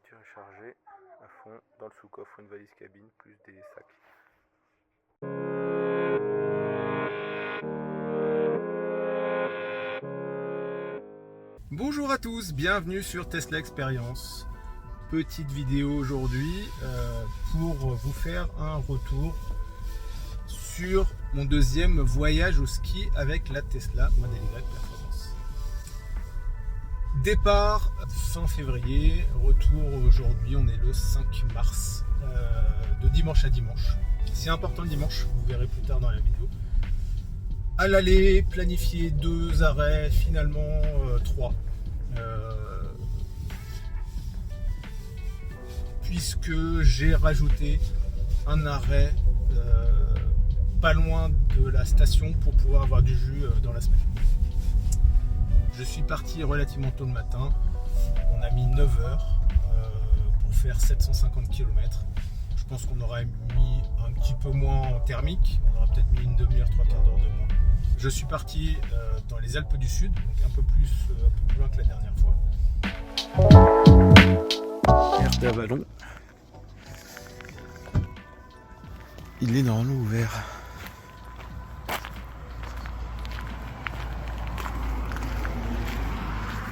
voiture est chargée à fond, dans le sous-coffre une valise cabine plus des sacs. Bonjour à tous, bienvenue sur Tesla Experience. Petite vidéo aujourd'hui pour vous faire un retour sur mon deuxième voyage au ski avec la Tesla Model Y Performance. Départ fin février, retour aujourd'hui, on est le 5 mars, de dimanche à dimanche. C'est important le dimanche, vous verrez plus tard dans la vidéo. À l'aller, planifié 2 arrêts, finalement 3. Puisque j'ai rajouté un arrêt pas loin de la station pour pouvoir avoir du jus dans la semaine. Je suis parti relativement tôt le matin, on a mis 9 heures pour faire 750 km. Je pense qu'on aurait mis un petit peu moins en thermique, on aurait peut-être mis une demi-heure, 3/4 d'heure de moins. Je suis parti dans les Alpes du Sud, donc un peu plus loin que la dernière fois. Air d'Avalon. Il est normalement ouvert.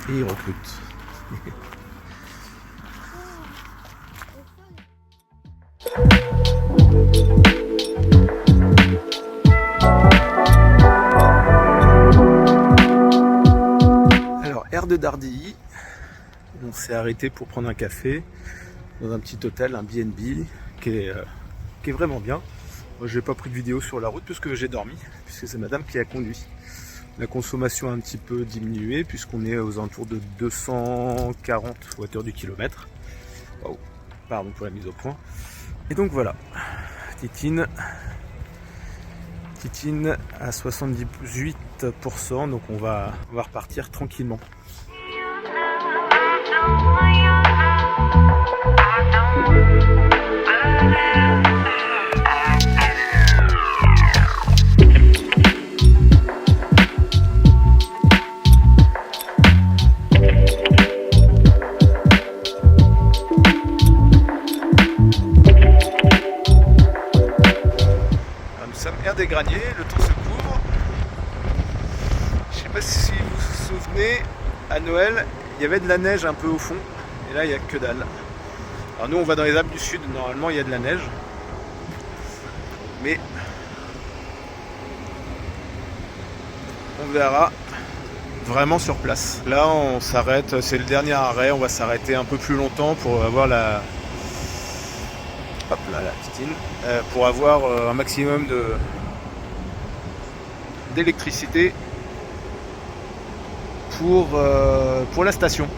Et il recrute. Alors, aire de Dardilly. On s'est arrêté pour prendre un café dans un petit hôtel, un B&B qui est vraiment bien. Moi, j'ai pas pris de vidéo sur la route puisque j'ai dormi, puisque c'est madame qui a conduit. La consommation a un petit peu diminué puisqu'on est aux alentours de 240 voitures du kilomètre. Wow. Pardon pour la mise au point. Et donc voilà, Titine à 78%, donc on va repartir tranquillement. Air des Graniers, le temps se couvre. Je sais pas si vous vous souvenez, à Noël, il y avait de la neige un peu au fond, et là il n'y a que dalle. Alors nous on va dans les Alpes du Sud, normalement il y a de la neige, mais on verra vraiment sur place. Là on s'arrête, c'est le dernier arrêt, on va s'arrêter un peu plus longtemps pour avoir la... Hop là, la Titine, pour avoir un maximum d'électricité pour la station.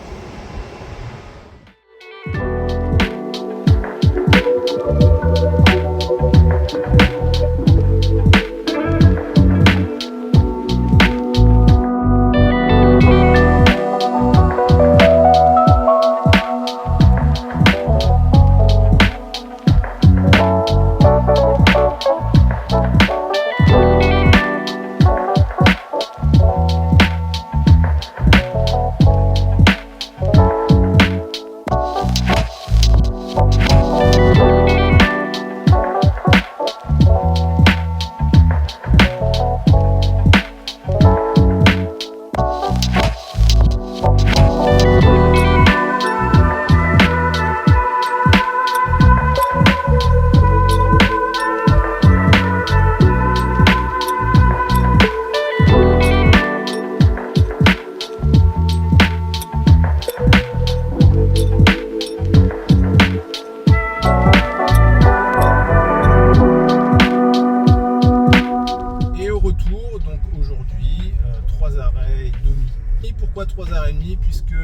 Pourquoi 3 arrêts et demi? Puisque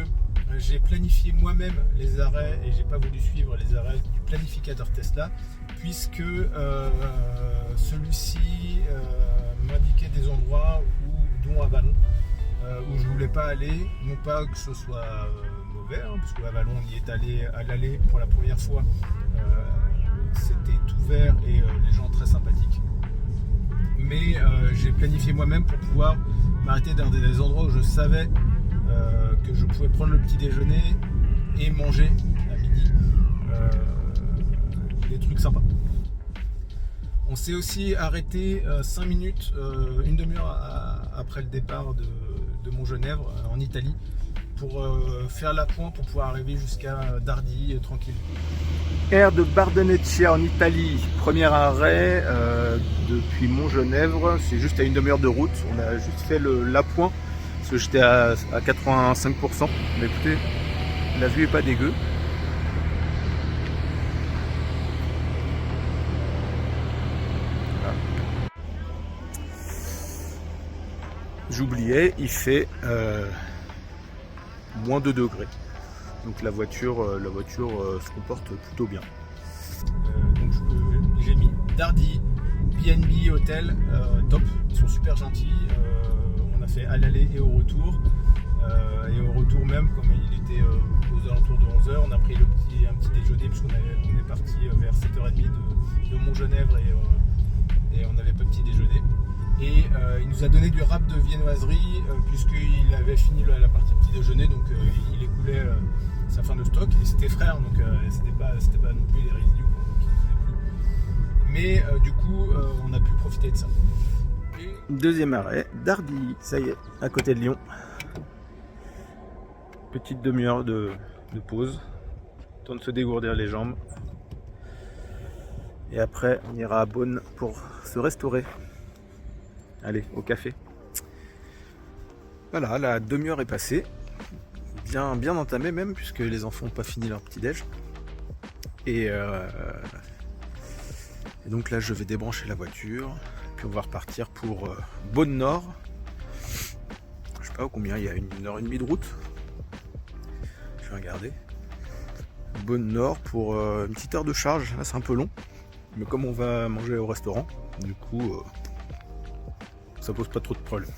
j'ai planifié moi-même les arrêts et j'ai pas voulu suivre les arrêts du planificateur Tesla, puisque celui-ci m'indiquait des endroits dont Avalon où je voulais pas aller, non pas que ce soit mauvais, puisque Avalon on y est allé à l'aller pour la première fois, c'était tout vert et les gens très sympathiques. Mais j'ai planifié moi-même pour pouvoir m'arrêter dans des endroits où je savais que je pouvais prendre le petit déjeuner et manger à midi des trucs sympas. On s'est aussi arrêté 5 minutes, une demi-heure après le départ de Montgenèvre en Italie pour faire l'appoint pour pouvoir arriver jusqu'à Dardi tranquille. Aire de Bardonecchia en Italie, premier arrêt depuis Montgenèvre, c'est juste à une demi-heure de route. On a juste fait l'appoint parce que j'étais à 85%. Mais écoutez, la vue est pas dégueu. J'oubliais, il fait moins 2 degrés. Donc la voiture se comporte plutôt bien. Donc j'ai mis Dardi, B&B Hôtel, top, ils sont super gentils. On a fait à l'aller et au retour. Et au retour même, comme il était aux alentours de 11h, on a pris un petit déjeuner puisqu'on est parti vers 7h30 de Montgenèvre et on n'avait pas de petit déjeuner. Et il nous a donné du râpe de viennoiserie puisqu'il avait fini la partie petit déjeuner, donc il écoulait sa fin de stock et c'était frais, donc c'était pas non plus les résidus qui ne faisaient plus. Mais du coup on a pu profiter de ça. Et... Deuxième arrêt, Dardi, ça y est, à côté de Lyon. Petite demi-heure de pause, temps de se dégourdir les jambes. Et après on ira à Beaune pour se restaurer. Allez, au café. Voilà, la demi-heure est passée. Bien entamée même, puisque les enfants n'ont pas fini leur petit-déj. Et donc là, je vais débrancher la voiture. Puis on va repartir pour Beaune Nord. Je sais pas combien, il y a 1h30 de route. Je vais regarder. Beaune Nord pour une petite heure de charge. Là, c'est un peu long. Mais comme on va manger au restaurant, du coup... ça pose pas trop de problème.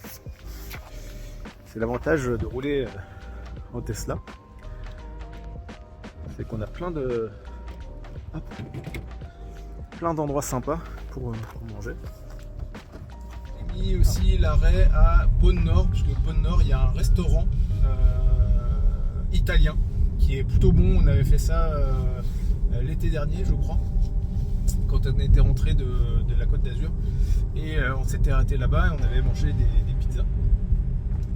C'est l'avantage de rouler en Tesla, c'est qu'on a plein d'endroits sympas pour manger. J'ai mis aussi l'arrêt à Beaune Nord, parce que Beaune Nord, il y a un restaurant italien qui est plutôt bon. On avait fait ça l'été dernier, je crois, quand on était rentré de la Côte d'Azur. Et on s'était arrêté là-bas et on avait mangé des pizzas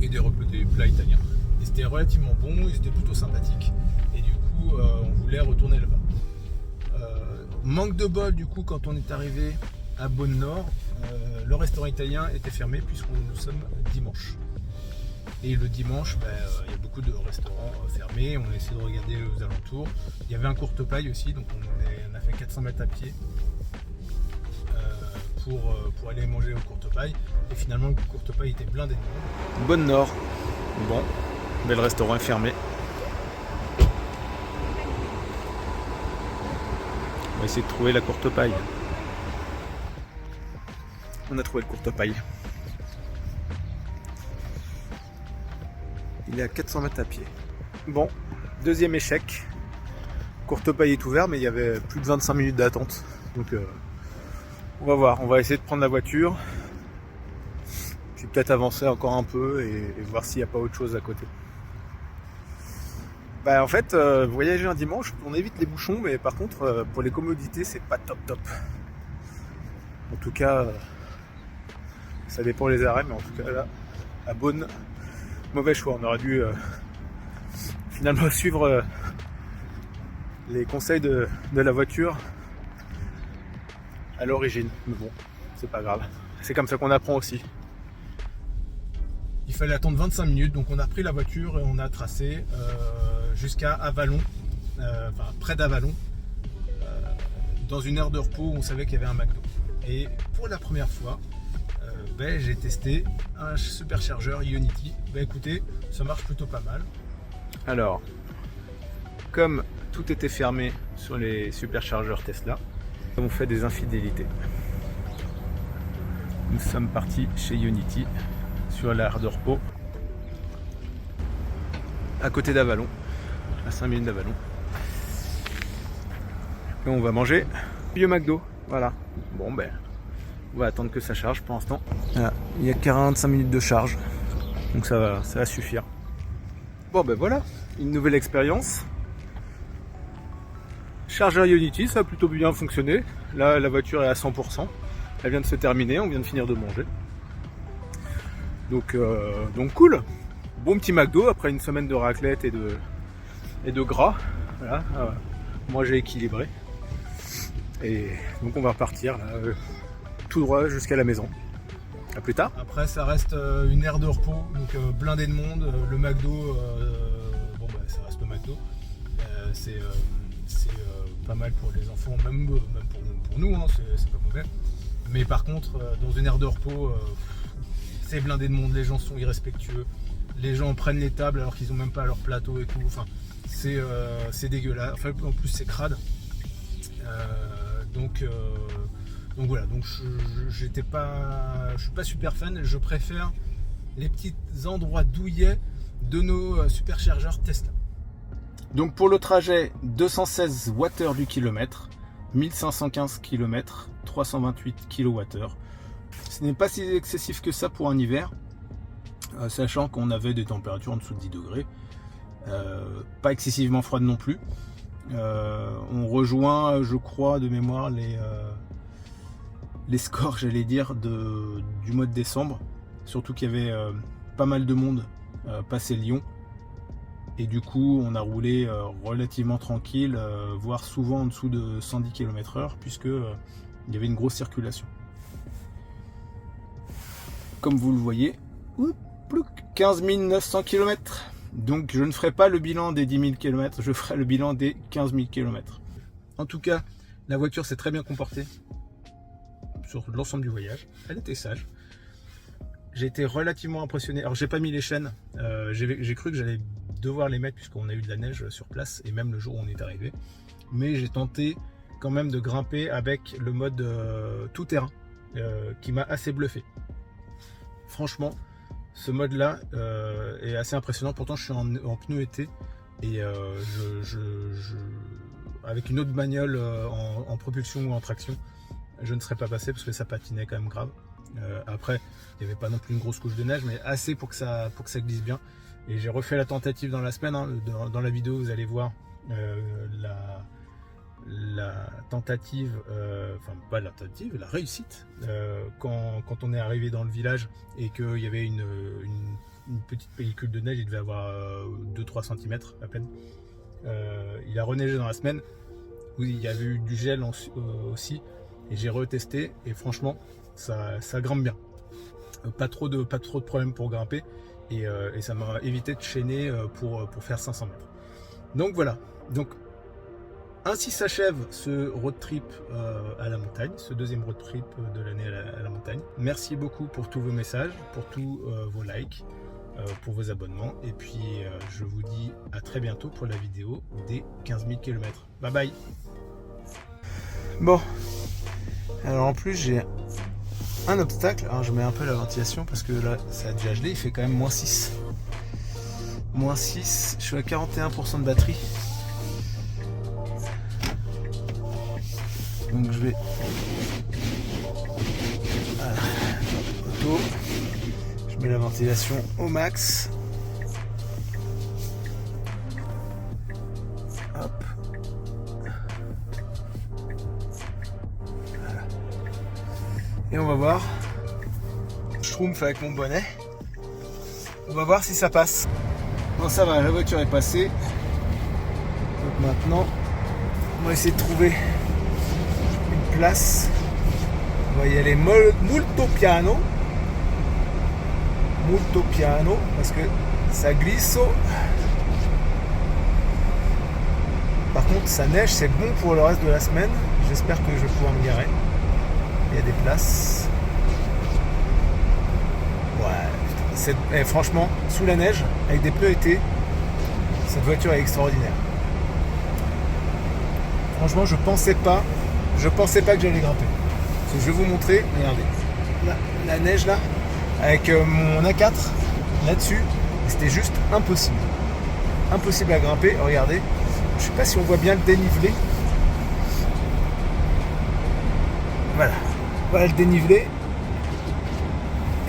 et des plats italiens. Et c'était relativement bon, ils étaient plutôt sympathiques. Et du coup, on voulait retourner là-bas. Manque de bol, du coup, quand on est arrivé à Beaune Nord, le restaurant italien était fermé puisque nous sommes dimanche. Et le dimanche, il y a beaucoup de restaurants fermés. On a essayé de regarder aux alentours. Il y avait un courte-paille aussi, donc on a fait 400 mètres à pied. Pour aller manger au courte-paille, et finalement le courte-paille était blindé de monde. Beaune Nord, bon, mais le restaurant est fermé. On va essayer de trouver la courte-paille. On a trouvé le courte-paille. Il est à 400 mètres à pied. Bon, deuxième échec. Courte-paille est ouvert, mais il y avait plus de 25 minutes d'attente. Donc on va voir, on va essayer de prendre la voiture, puis peut-être avancer encore un peu et voir s'il n'y a pas autre chose à côté. En fait, voyager un dimanche, on évite les bouchons, mais par contre, pour les commodités, c'est pas top. En tout cas, ça dépend les arrêts, mais en tout cas là, à Beaune, mauvais choix. On aurait dû finalement suivre les conseils de la voiture à l'origine, mais bon, c'est pas grave, c'est comme ça qu'on apprend aussi. Il fallait attendre 25 minutes, donc on a pris la voiture et on a tracé jusqu'à Avallon, près d'Avallon, dans une aire de repos où on savait qu'il y avait un McDo. Et pour la première fois, j'ai testé un superchargeur Ionity. Écoutez, ça marche plutôt pas mal. Alors, comme tout était fermé sur les superchargeurs Tesla, on fait des infidélités. Nous sommes partis chez Ionity sur l'aire de repos à côté d'Avallon, à 5 minutes d'Avallon. Et on va manger vieux McDo. Voilà. Bon on va attendre que ça charge pour l'instant. Voilà. Il y a 45 minutes de charge, donc ça va suffire. Bon voilà, une nouvelle expérience. Chargeur Ionity, ça a plutôt bien fonctionné. Là, la voiture est à 100%. Elle vient de se terminer, on vient de finir de manger. Donc cool. Bon petit McDo après une semaine de raclette et de gras. Voilà, moi j'ai équilibré. Et donc on va repartir là, tout droit jusqu'à la maison. A plus tard. Après ça reste une aire de repos, donc blindé de monde. Le McDo, bon bah ça reste le McDo. C'est pas mal pour les enfants, même pour nous, hein, c'est pas mauvais. Mais par contre, dans une aire de repos, c'est blindé de monde, les gens sont irrespectueux, les gens prennent les tables alors qu'ils n'ont même pas leur plateau et tout. Enfin, c'est dégueulasse. Enfin, en plus, c'est crade. Donc voilà. Donc je suis pas super fan. Je préfère les petits endroits douillets de nos superchargeurs Tesla. Donc pour le trajet, 216 Wh du kilomètre, 1515 km, 328 kWh. Ce n'est pas si excessif que ça pour un hiver, sachant qu'on avait des températures en dessous de 10 degrés. Pas excessivement froide non plus. On rejoint, je crois, de mémoire, les scores, j'allais dire, du mois de décembre. Surtout qu'il y avait pas mal de monde passé Lyon. Et du coup, on a roulé relativement tranquille, voire souvent en dessous de 110 km/h, puisque il y avait une grosse circulation. Comme vous le voyez, 15 900 km. Donc je ne ferai pas le bilan des 10 000 km, je ferai le bilan des 15 000 km. En tout cas, la voiture s'est très bien comportée sur l'ensemble du voyage. Elle était sage. J'ai été relativement impressionné. Alors j'ai pas mis les chaînes, j'ai cru que j'allais devoir les mettre puisqu'on a eu de la neige sur place et même le jour où on est arrivé. Mais j'ai tenté quand même de grimper avec le mode tout terrain qui m'a assez bluffé. Franchement, ce mode là est assez impressionnant. Pourtant je suis en pneu été et avec une autre bagnole en propulsion ou en traction, je ne serais pas passé parce que ça patinait quand même grave. Après, il n'y avait pas non plus une grosse couche de neige, mais assez pour que ça glisse bien. Et j'ai refait la tentative dans la semaine. Hein. Dans la vidéo, vous allez voir la tentative, enfin pas la tentative, la réussite. Quand on est arrivé dans le village et qu'il y avait une petite pellicule de neige, il devait avoir 2-3 cm à peine. Il a reneigé dans la semaine où il y avait eu du gel aussi. Et j'ai retesté et franchement, ça grimpe bien. Pas trop de problèmes pour grimper. Et ça m'a évité de chaîner pour faire 500 mètres. Donc voilà, donc ainsi s'achève ce road trip à la montagne, ce deuxième road trip de l'année à la montagne. Merci beaucoup pour tous vos messages, pour tous vos likes, pour vos abonnements. Et puis je vous dis à très bientôt pour la vidéo des 15 000 km. Bye bye. Bon, alors en plus j'ai un obstacle, alors je mets un peu la ventilation parce que là ça a déjà gelé, il fait quand même -6. -6, je suis à 41% de batterie. Donc je vais... Voilà. Auto. Je mets la ventilation au max. Hop. Voilà. Et on va voir. Schtroumpf avec mon bonnet. On va voir si ça passe. Bon, ça va, la voiture est passée. Donc maintenant, on va essayer de trouver une place. On va y aller molto piano. Molto piano, parce que ça glisse. Par contre, ça neige, c'est bon pour le reste de la semaine. J'espère que je vais pouvoir me garer. Il y a des places. Ouais, franchement, sous la neige, avec des pneus été, cette voiture est extraordinaire. Franchement, je pensais pas que j'allais grimper. Je vais vous montrer, regardez, la neige là, avec mon A4 là-dessus, c'était juste impossible. Impossible à grimper, regardez. Je sais pas si on voit bien le dénivelé. Voilà le dénivelé.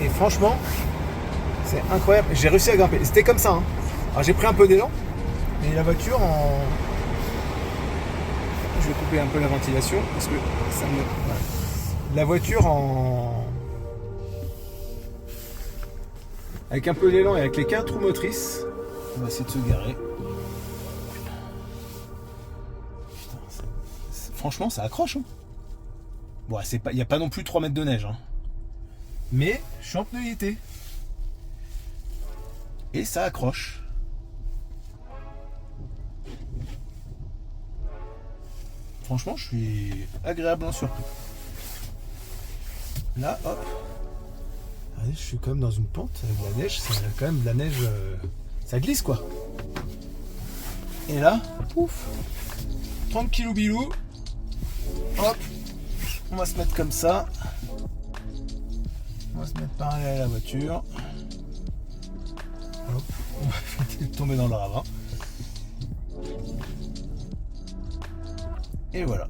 Et franchement, c'est incroyable. J'ai réussi à grimper. C'était comme ça. Hein. Alors j'ai pris un peu d'élan, mais la voiture je vais couper un peu la ventilation parce que ça me... Voilà. La voiture avec un peu d'élan et avec les 4 roues motrices, on va essayer de se garer. Putain, franchement, ça accroche. Hein. Bon, il n'y a pas non plus 3 mètres de neige. Hein. Mais je suis en pneu été. Et ça accroche. Franchement, je suis agréablement surpris. Là, hop. Allez, je suis quand même dans une pente avec de la neige. C'est quand même de la neige. Ça glisse quoi. Et là, pouf. Tranquillou bilou. Hop. On va se mettre comme ça. On va se mettre parallèle à la voiture. Hop. On va tomber dans le ravin. Et voilà.